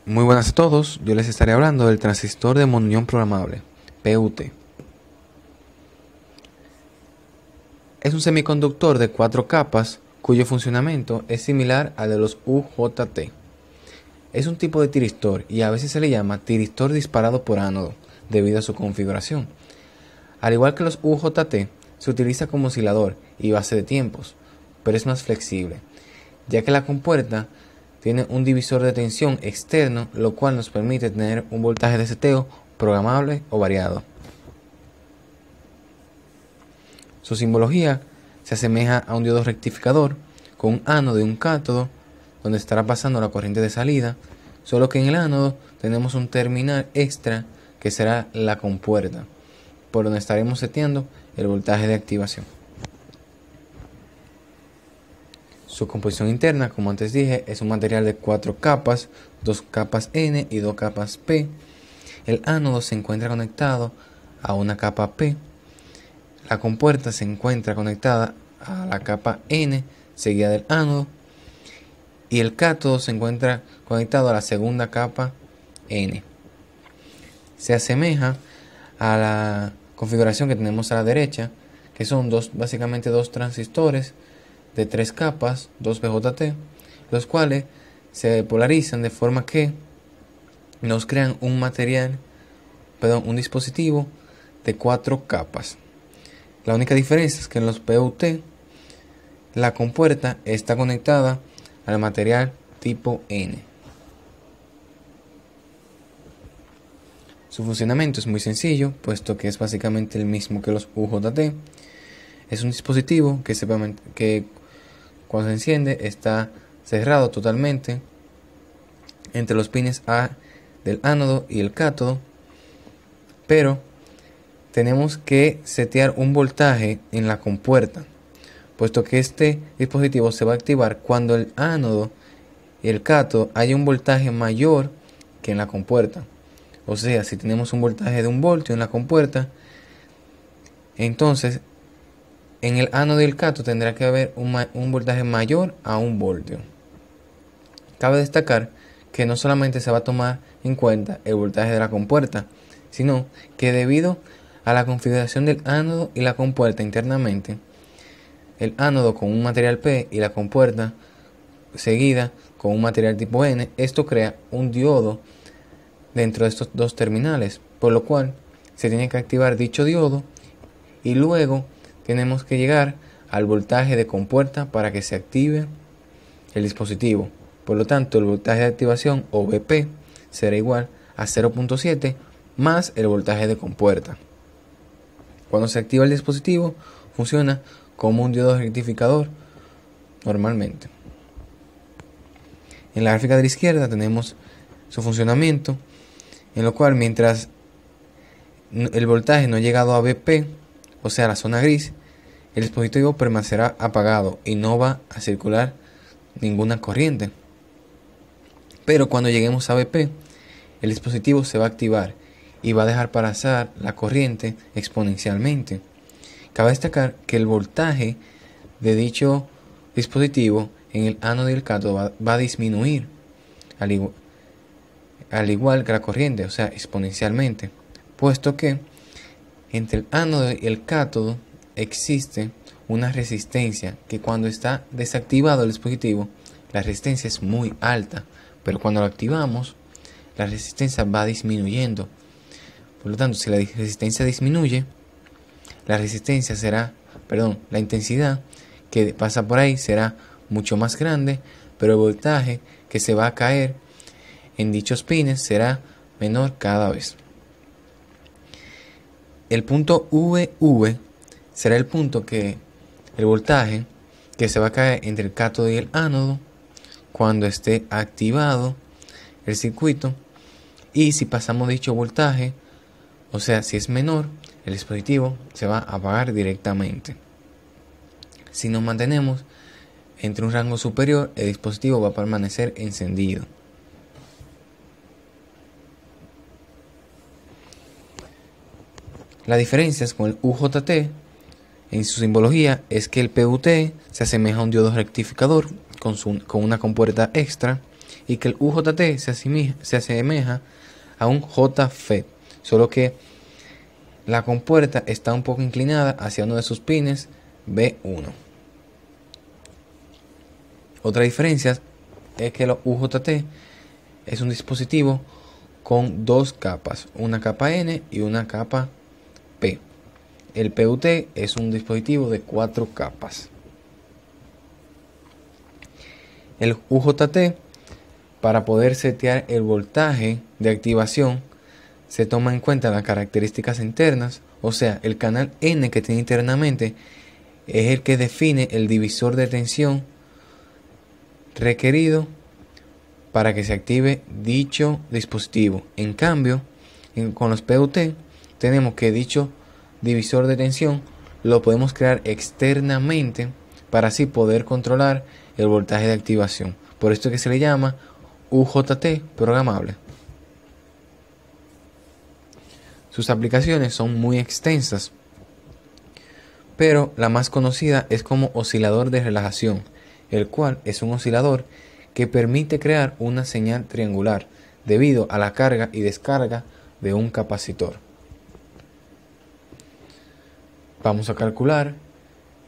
Muy buenas a todos, yo les estaré hablando del transistor de monoión programable, PUT. Es un semiconductor de 4 capas cuyo funcionamiento es similar al de los UJT. Es un tipo de tiristor y a veces se le llama tiristor disparado por ánodo debido a su configuración. Al igual que los UJT, se utiliza como oscilador y base de tiempos, pero es más flexible, ya que la compuerta tiene un divisor de tensión externo, lo cual nos permite tener un voltaje de seteo programable o variado. Su simbología se asemeja a un diodo rectificador con un ánodo y un cátodo, donde estará pasando la corriente de salida, solo que en el ánodo tenemos un terminal extra que será la compuerta, por donde estaremos seteando el voltaje de activación. Su composición interna, como antes dije, es un material de 4 capas, 2 capas N y 2 capas P. El ánodo se encuentra conectado a una capa P. La compuerta se encuentra conectada a la capa N, seguida del ánodo. Y el cátodo se encuentra conectado a la segunda capa N. Se asemeja a la configuración que tenemos a la derecha, que son básicamente dos transistores de 3 capas, 2 BJT, los cuales se polarizan de forma que nos crean un dispositivo de 4 capas. La única diferencia es que en los PUT la compuerta está conectada al material tipo N. Su funcionamiento es muy sencillo, puesto que es básicamente el mismo que los UJT. Es un dispositivo que cuando se enciende está cerrado totalmente entre los pines A del ánodo y el cátodo, pero tenemos que setear un voltaje en la compuerta, puesto que este dispositivo se va a activar cuando el ánodo y el cátodo haya un voltaje mayor que en la compuerta. O sea, si tenemos un voltaje de 1 voltio en la compuerta, entonces en el ánodo y el cátodo tendrá que haber un voltaje mayor a 1 voltio. Cabe destacar que no solamente se va a tomar en cuenta el voltaje de la compuerta, sino que debido a la configuración del ánodo y la compuerta internamente, el ánodo con un material P y la compuerta seguida con un material tipo N, esto crea un diodo dentro de estos dos terminales, por lo cual se tiene que activar dicho diodo y luego tenemos que llegar al voltaje de compuerta para que se active el dispositivo. Por lo tanto, el voltaje de activación o VP será igual a 0.7 más el voltaje de compuerta. Cuando se activa el dispositivo, funciona como un diodo rectificador normalmente. En la gráfica de la izquierda tenemos su funcionamiento, en lo cual mientras el voltaje no ha llegado a VP, o sea la zona gris, el dispositivo permanecerá apagado y no va a circular ninguna corriente. Pero cuando lleguemos a VP, el dispositivo se va a activar y va a dejar pasar la corriente exponencialmente. Cabe destacar que el voltaje de dicho dispositivo en el ánodo y el cátodo va a disminuir al igual que la corriente, o sea, exponencialmente, puesto que entre el ánodo y el cátodo existe una resistencia que cuando está desactivado el dispositivo, la resistencia es muy alta, pero cuando lo activamos, la resistencia va disminuyendo. Por lo tanto, si la resistencia disminuye, la intensidad que pasa por ahí será mucho más grande, pero el voltaje que se va a caer en dichos pines será menor cada vez. El punto VV será el voltaje que se va a caer entre el cátodo y el ánodo cuando esté activado el circuito, y si pasamos dicho voltaje, o sea, si es menor, el dispositivo se va a apagar directamente. Si nos mantenemos entre un rango superior, el dispositivo va a permanecer encendido. La diferencia con el UJT en su simbología es que el PUT se asemeja a un diodo rectificador con una compuerta extra, y que el UJT se asemeja a un JFET, solo que la compuerta está un poco inclinada hacia uno de sus pines B1. Otra diferencia es que el UJT es un dispositivo con dos capas, una capa N y una capa P. El PUT es un dispositivo de 4 capas. El UJT, para poder setear el voltaje de activación, se toma en cuenta las características internas, o sea, el canal N que tiene internamente es el que define el divisor de tensión requerido para que se active dicho dispositivo. En cambio, con los PUT tenemos que dicho divisor de tensión lo podemos crear externamente para así poder controlar el voltaje de activación. Por esto es que se le llama UJT programable. Sus aplicaciones son muy extensas, pero la más conocida es como oscilador de relajación, el cual es un oscilador que permite crear una señal triangular debido a la carga y descarga de un capacitor. Vamos a calcular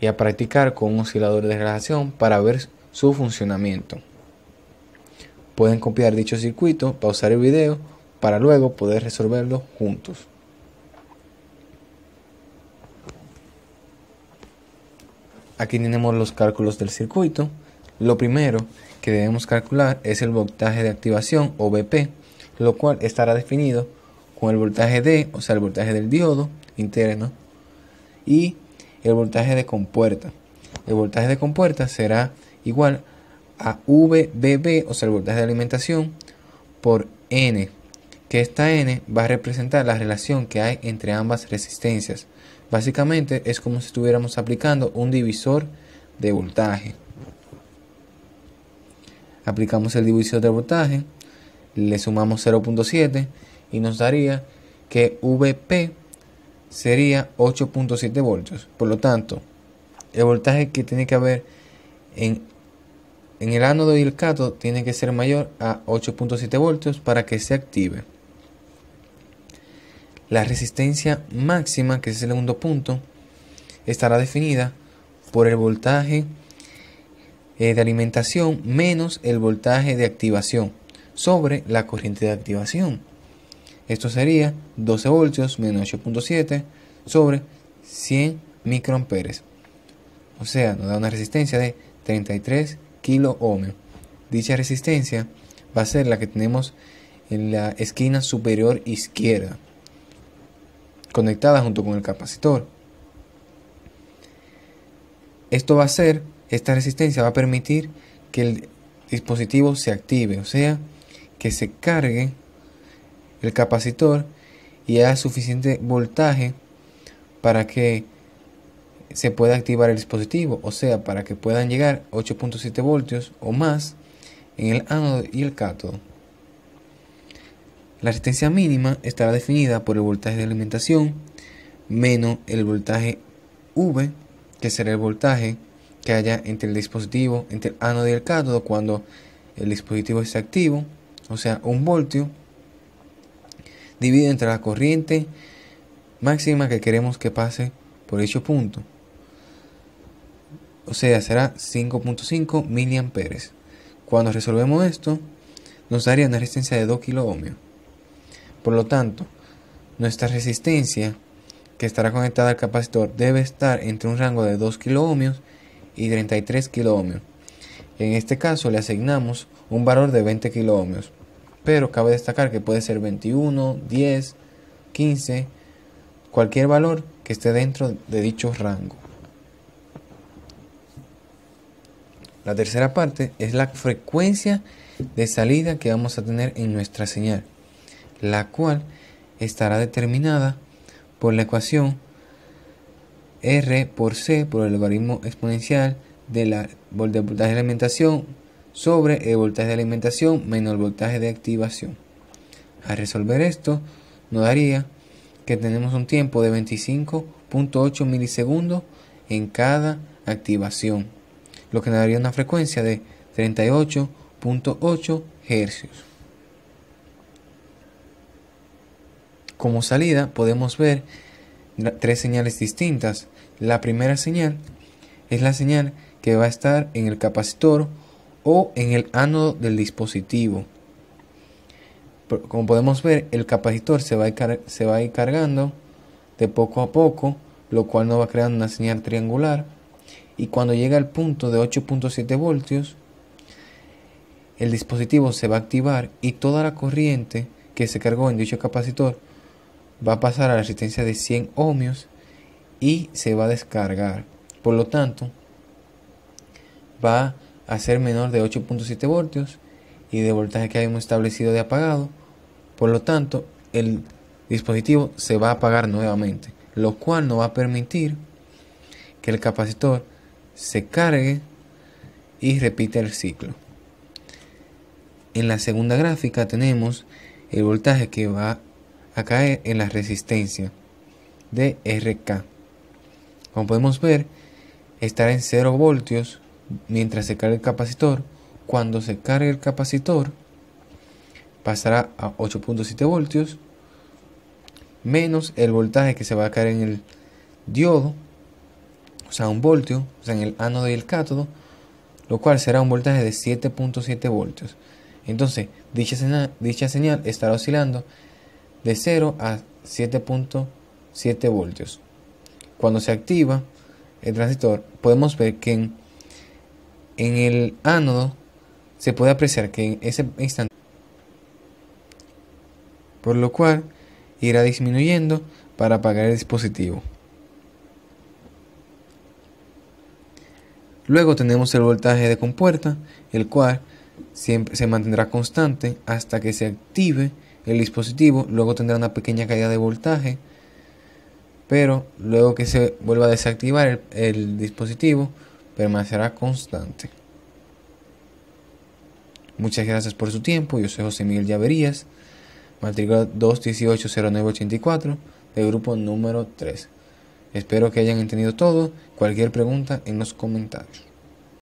y a practicar con un oscilador de relajación para ver su funcionamiento. Pueden copiar dicho circuito, pausar el video para luego poder resolverlo juntos. Aquí tenemos los cálculos del circuito. Lo primero que debemos calcular es el voltaje de activación o BP, lo cual estará definido con el voltaje D, o sea el voltaje del diodo interno, y el voltaje de compuerta. El voltaje de compuerta será igual a VBB, o sea el voltaje de alimentación, por N, que esta N va a representar la relación que hay entre ambas resistencias. Básicamente es como si estuviéramos aplicando un divisor de voltaje. Aplicamos el divisor de voltaje, le sumamos 0.7 y nos daría que VP sería 8.7 voltios. Por lo tanto, el voltaje que tiene que haber en el ánodo y el cátodo tiene que ser mayor a 8.7 voltios para que se active. La resistencia máxima, que es el segundo punto, estará definida por el voltaje de alimentación menos el voltaje de activación sobre la corriente de activación. Esto sería 12 voltios menos 8.7 sobre 100 microamperes. O sea, nos da una resistencia de 33 kilo ohmios. Dicha resistencia va a ser la que tenemos en la esquina superior izquierda, conectada junto con el capacitor. Esta resistencia va a permitir que el dispositivo se active, o sea, que se cargue el capacitor y haya suficiente voltaje para que se pueda activar el dispositivo, o sea, para que puedan llegar 8.7 voltios o más en el ánodo y el cátodo. La resistencia mínima estará definida por el voltaje de alimentación menos el voltaje V, que será el voltaje que haya entre el dispositivo, entre el ánodo y el cátodo cuando el dispositivo esté activo, o sea, 1 voltio, dividido entre la corriente máxima que queremos que pase por dicho punto. O sea, será 5.5 miliamperes. Cuando resolvemos esto, nos daría una resistencia de 2 kilo ohmios. Por lo tanto, nuestra resistencia que estará conectada al capacitor debe estar entre un rango de 2 kilo ohmios y 33 kilo ohmios. En este caso le asignamos un valor de 20 kilo ohmios, pero cabe destacar que puede ser 21, 10, 15, cualquier valor que esté dentro de dicho rango. La tercera parte es la frecuencia de salida que vamos a tener en nuestra señal, la cual estará determinada por la ecuación R por C por el logaritmo exponencial del voltaje de alimentación sobre el voltaje de alimentación menos el voltaje de activación. Al resolver esto, nos daría que tenemos un tiempo de 25.8 milisegundos en cada activación, lo que nos daría una frecuencia de 38.8 Hz. Como salida podemos ver tres señales distintas. La primera señal es la señal que va a estar en el capacitor o en el ánodo del dispositivo. Como podemos ver, el capacitor se va a ir cargando de poco a poco, lo cual nos va creando una señal triangular, y cuando llega al punto de 8.7 voltios, el dispositivo se va a activar y toda la corriente que se cargó en dicho capacitor va a pasar a la resistencia de 100 ohmios y se va a descargar. Por lo tanto, va a ser menor de 8.7 voltios y de voltaje que habíamos establecido de apagado. Por lo tanto, el dispositivo se va a apagar nuevamente, lo cual no va a permitir que el capacitor se cargue y repita el ciclo. En la segunda gráfica tenemos el voltaje que va a caer en la resistencia de RK. Como podemos ver, estará en 0 voltios mientras se carga el capacitor. Cuando se cargue el capacitor, pasará a 8.7 voltios menos el voltaje que se va a caer en el diodo, o sea 1 voltio, o sea en el ánodo y el cátodo, lo cual será un voltaje de 7.7 voltios. Entonces, dicha señal estará oscilando de 0 a 7.7 voltios. Cuando se activa el transistor, podemos ver que en el ánodo se puede apreciar que en ese instante, por lo cual irá disminuyendo para apagar el dispositivo. Luego tenemos el voltaje de compuerta, el cual siempre se mantendrá constante hasta que se active el dispositivo. Luego tendrá una pequeña caída de voltaje, pero luego que se vuelva a desactivar el dispositivo, permanecerá constante. Muchas gracias por su tiempo. Yo soy José Miguel Llaverías, matrícula 2180984 del grupo número 3. Espero que hayan entendido todo. Cualquier pregunta en los comentarios.